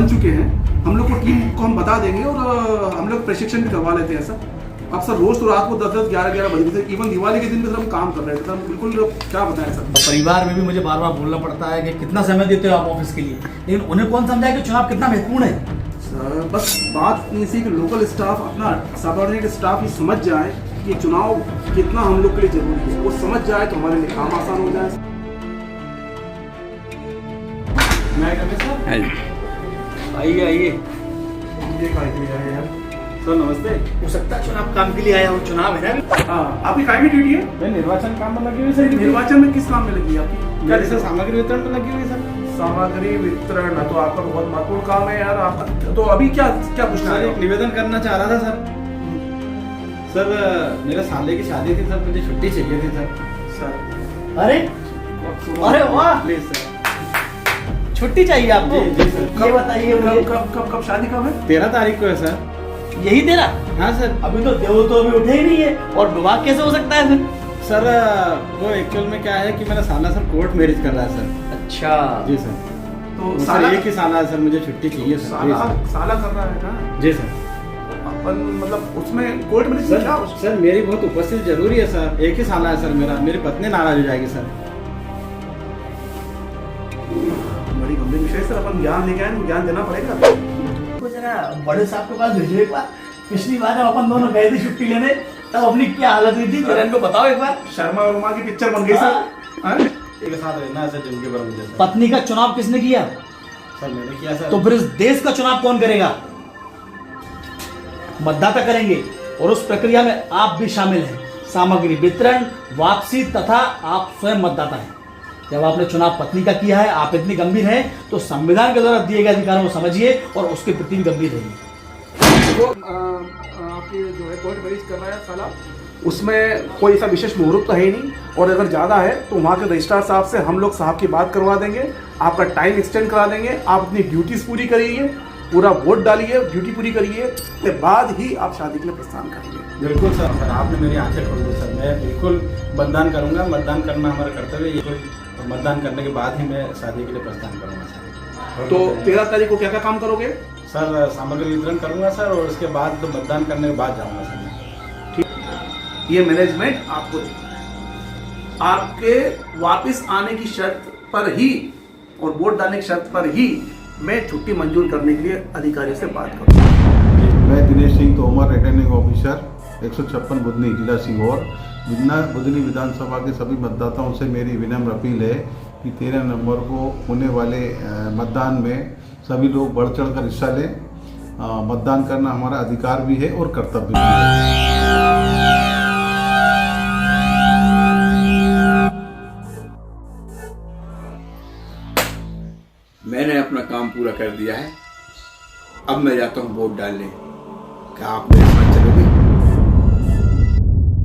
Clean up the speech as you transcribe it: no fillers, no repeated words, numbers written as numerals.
बन चुके हैं, हम लोग को टीम को हम बता देंगे और हम लोग प्रशिक्षण भी करवा लेते हैं सर। अब सर रोज तो रात को 10-10, 11-11 बज रहे थे, इवन दिवाली के दिन में सर हम काम कर रहे थे, सर बिल्कुल क्या बताएं सर। परिवार में भी मुझे बार बार बोलना पड़ता है कि कितना समय देते हो आप ऑफिस के लिए, लेकिन उन्हें कौन समझाए कि चुनाव कितना महत्वपूर्ण है। सर बस बात इसी कि लोकल स्टाफ अपना सबऑर्डिनेट स्टाफ ही समझ जाए कि चुनाव कितना हम लोग के लिए जरूरी है, वो समझ जाए तो हमारे लिए काम आसान हो जाए। आइए आइए सर नमस्ते। हो सकता है चुनाव काम के लिए आया हो, चुनाव है ना। हाँ आपकी काय की ड्यूटी है? मैं निर्वाचन काम में लगी हुई सर। निर्वाचन में किस काम में लगी है आपकी? मेरे से सामग्री वितरण में लगी हुई सर। सामग्री वितरण, तो आपका बहुत महत्वपूर्ण काम है यार आपका। तो अभी क्या क्या पूछना सर है? एक निवेदन करना चाह रहा था सर। सर मेरे साले की शादी थी सर, मुझे छुट्टी चाहिए थी सर। सर अरे अरे वाह, प्लीज सर। छुट्टी चाहिए आपको? जी सर। ये बताइए मुझे, कब शादी कब है? 13 तारीख को है सर। यही तेरा? हाँ सर। अभी तो देव तो अभी उठे ही नहीं है, और विवाह कैसे हो सकता है फिर? सर वो एक्चुअल में क्या है कि मेरा साला सर कोर्ट मैरिज कर रहा है सर। अच्छा जी सर। तो सर साला एक ही साला है सर, मुझे छुट्टी चाहिए सर। जी साला सर। साला कर रहा है ना जी सर। अपन, मतलब उसमें कोर्ट में सर सर मेरी बहुत उपस्थिति जरूरी है सर। एक ही साला है सर मेरा, मेरी पत्नी नाराज हो जाएगी सर। बड़ी गंभीर विषय सर, अपन ज्ञान लेके आए, ज्ञान देना पड़ेगा। तो जरा बड़े साहब के पास भेजो एक बार। पिछली बार जब अपन दोनों गए थे छुट्टी लेने, तब अपनी क्या हालत हुई थी, जरा इनको बताओ एक बार। शर्मा वर्मा की पिक्चर बन गई सर। हाँ? एक साथ रहना है सर जिनके पर मुझे सर। पत्नी का चुनाव किसने किया? सर मैंने किया सर। तो फिर इस देश का चुनाव कौन करेगा? मतदाता करेंगे, और उस प्रक्रिया में आप भी शामिल हैं। सामग्री वितरण, वापसी तथा आप स्वयं मतदाता हैं। जब आपने चुनाव पत्नी का किया है, आप इतनी गंभीर हैं, तो संविधान के द्वारा दिए गए अधिकारों को समझिए और उसके प्रति भी गंभीर रहिए। तो आपकी जो है कोर्ट मैरिज कर रहा है साला, उसमें कोई ऐसा विशेष मुहूर्त तो है ही नहीं, और अगर ज़्यादा है तो वहाँ के रजिस्ट्रार साहब से हम लोग साहब की बात करवा देंगे, आपका टाइम एक्सटेंड करा देंगे, आप अपनी ड्यूटीज़ पूरी करिए, पूरा वोट डालिए, ड्यूटी पूरी करिए, उसके बाद ही आप शादी के लिए प्रस्थान करेंगे। बिल्कुल सर। सर आपने मेरी आंखें खोल दी सर। मैं बिल्कुल मतदान करूंगा। मतदान करना हमारा कर्तव्य है। ये मतदान करने के बाद ही मैं शादी के लिए प्रस्थान करूंगा सर। तो 13 तारीख को क्या क्या काम करोगे? सर सामग्री वितरण करूंगा सर, और उसके बाद तो मतदान करने के बाद जाऊंगा सर। ये मैनेजमेंट आपको देगा। आपके वापस आने की शर्त पर ही और वोट डालने की शर्त पर ही मैं छुट्टी मंजूर करने के लिए अधिकारियों से बात करूँगा। मैं दिनेश सिंह तोमर, रिटर्निंग ऑफिसर 156 बुधनी, जिला सीहोर। बुधनी विधानसभा के सभी मतदाताओं से मेरी विनम्र अपील है कि 13 नवंबर को होने वाले मतदान में सभी लोग बढ़ चढ़ कर हिस्सा लें। मतदान करना हमारा अधिकार भी है और कर्तव्य भी है। मैंने अपना काम पूरा कर दिया है, अब मैं जाता हूँ वोट डालने। क्या आप